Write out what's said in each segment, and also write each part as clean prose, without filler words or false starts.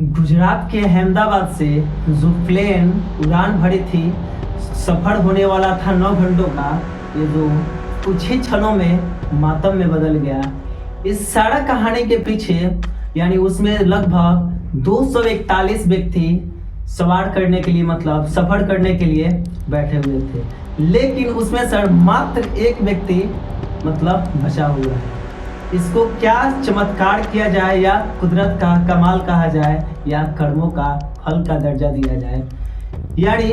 गुजरात के अहमदाबाद से जो प्लेन उड़ान भरी थी, सफ़र होने वाला था 9 घंटों का, ये जो कुछ ही क्षणों में मातम में बदल गया। इस सारा कहानी के पीछे यानी उसमें लगभग 241 व्यक्ति सवार करने के लिए मतलब सफ़र करने के लिए बैठे हुए थे, लेकिन उसमें सर मात्र एक व्यक्ति मतलब बचा हुआ है। इसको क्या चमत्कार किया जाए या कुदरत का कमाल कहा जाए या कर्मों का फल का दर्जा दिया जाए, यानी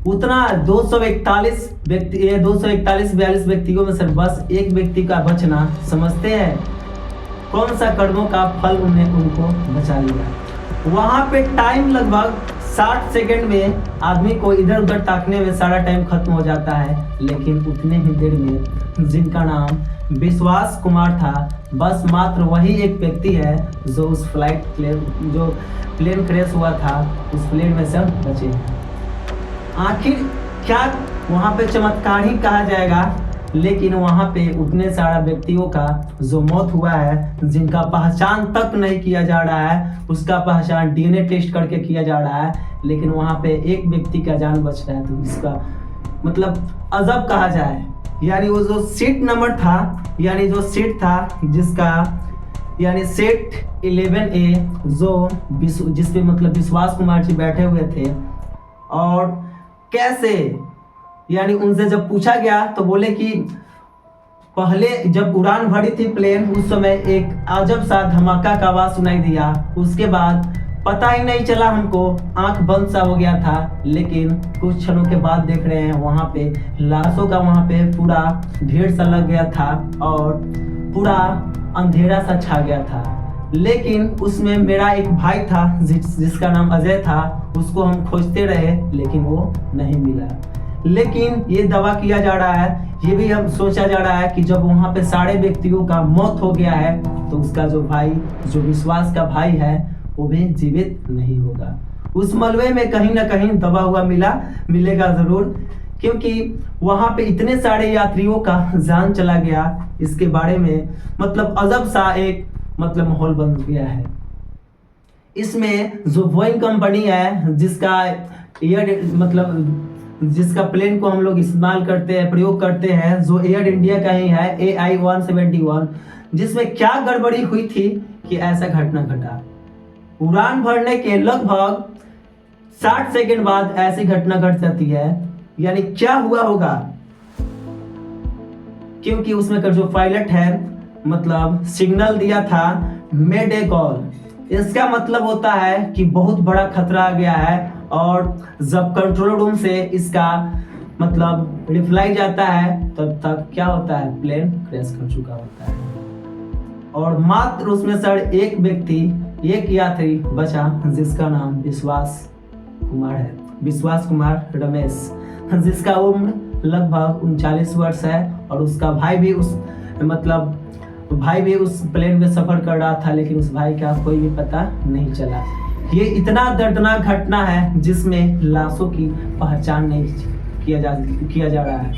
उतना 241 व्यक्ति 241-42 व्यक्तियों में सर बस एक व्यक्ति का बचना, समझते हैं कौन सा कर्मों का फल उनको बचा लिया। वहाँ पे टाइम लगभग 60 सेकंड में आदमी को इधर उधर ताकने में सारा टाइम खत्म हो जाता है, लेकिन उतने ही देर में जिनका नाम विश्वास कुमार था, बस मात्र वही एक व्यक्ति है जो उस जो प्लेन क्रैश हुआ था उस प्लेन में से बचे। आखिर क्या वहाँ पे चमत्कार ही कहा जाएगा, लेकिन वहाँ पे उतने सारा व्यक्तियों का जो मौत हुआ है, जिनका पहचान तक नहीं किया जा रहा है, उसका पहचान डीएनए टेस्ट करके किया जा रहा है, लेकिन वहाँ पे एक व्यक्ति का जान बच रहा है, तो इसका मतलब अजब कहा जाए। यानी वो जो सीट नंबर था, यानी जो सीट था जिसका यानी सीट 11A जो जिसपे मतलब विश्वास कुमार जी बैठे हुए थे, और कैसे यानी उनसे जब पूछा गया तो बोले कि पहले जब उड़ान भरी थी प्लेन, उस समय एक अजब सा धमाका का आवाज़ सुनाई दिया, उसके बाद पता ही नहीं चला हमको, आंख बंद सा हो गया था, लेकिन कुछ क्षणों के बाद देख रहे हैं वहाँ पे लाशों का वहाँ पे पूरा ढेर सा लग गया था और पूरा अंधेरा सा छा गया था। लेकिन उसमें मेरा एक भाई था जिसका नाम अजय था, उसको हम खोजते रहे लेकिन वो नहीं मिला। लेकिन ये दावा किया जा रहा है, ये भी हम सोचा जा रहा है कि जब वहाँ पे सारे व्यक्तियों का मौत हो गया है तो उसका जो भाई, जो विश्वास का भाई है, वो भी जीवित नहीं होगा। उस मलबे में कहीं ना कहीं दबा हुआ मिलेगा जरूर, क्योंकि वहाँ पे इतने सारे यात्रियों का जान चला गया। इसके बारे में मतलब अजब सा एक मतलब माहौल बन गया है। इसमें जो बोइंग कंपनी है, जिसका प्लेन को हम लोग इस्तेमाल करते हैं, प्रयोग करते हैं, जो एयर इंडिया का ही है, AI-171, जिसमें क्या गड़बड़ी हुई थी कि ऐसा घटना घटा। उड़ान भरने के लगभग 60 सेकंड बाद ऐसी घटना घट जाती है, यानी क्या हुआ होगा, क्योंकि उसमें का जो पायलट है मतलब सिग्नल दिया था मेडे कॉल। इसका मतलब होता है कि बहुत बड़ा खतरा आ गया है, और जब कंट्रोल रूम से इसका मतलब रिप्लाई जाता है तब तक क्या होता है, प्लेन क्रैश कर चुका होता है। और मात्र उसमें सर एक यात्री बचा जिसका नाम विश्वास कुमार है, विश्वास कुमार रमेश, जिसका उम्र लगभग 39 वर्ष है, और उसका भाई भी उस प्लेन में सफर कर रहा था, लेकिन उस भाई का कोई भी पता नहीं चला। ये इतना दर्दनाक घटना है जिसमें लाशों की पहचान नहीं किया जा रहा है।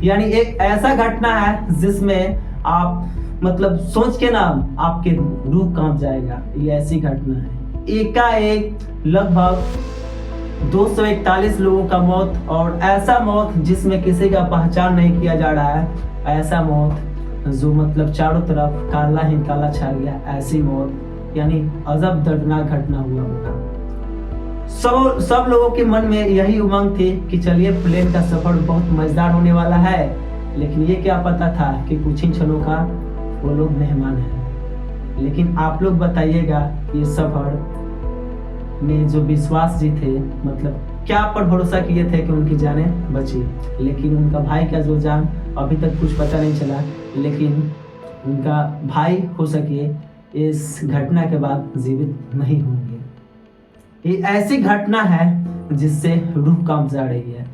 यानी एक ऐसा घटना है जिसमें आप मतलब सोच के ना आपके रूह कांप जाएगा। ये ऐसी घटना है, एकाएक लगभग 241 लोगों का मौत, और ऐसा मौत जिसमें किसी का पहचान नहीं किया जा रहा है, ऐसा मौत जो मतलब चारों तरफ काला ही काला छा गया, ऐसी मौत, यानी अजब दर्दनाक घटना हुआ होगा। सब लोगों के मन में यही उमंग थी कि चलिए प्लेन का सफर बहुत मजेदार होने वाला है, लेकिन ये क्या पता था कि कुछ ही क्षणों का वो लोग मेहमान हैं। लेकिन आप लोग बताइएगा, ये सफर में जो विश्वास जी थे मतलब क्या पर भरोसा किए थे कि उनकी जानें बची, लेकिन उनका भाई का जो जान अभी तक कुछ पता नहीं चला, लेकिन उनका भाई हो सके इस घटना के बाद जीवित नहीं होंगे। ये ऐसी घटना है जिससे रूह कांप जा रही है,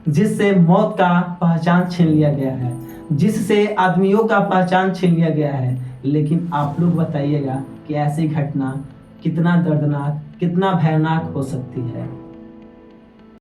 जिससे मौत का पहचान छीन लिया गया है, जिससे आदमियों का पहचान छीन लिया गया है। लेकिन आप लोग बताइएगा कि ऐसी घटना कितना दर्दनाक, कितना भयानक हो सकती है।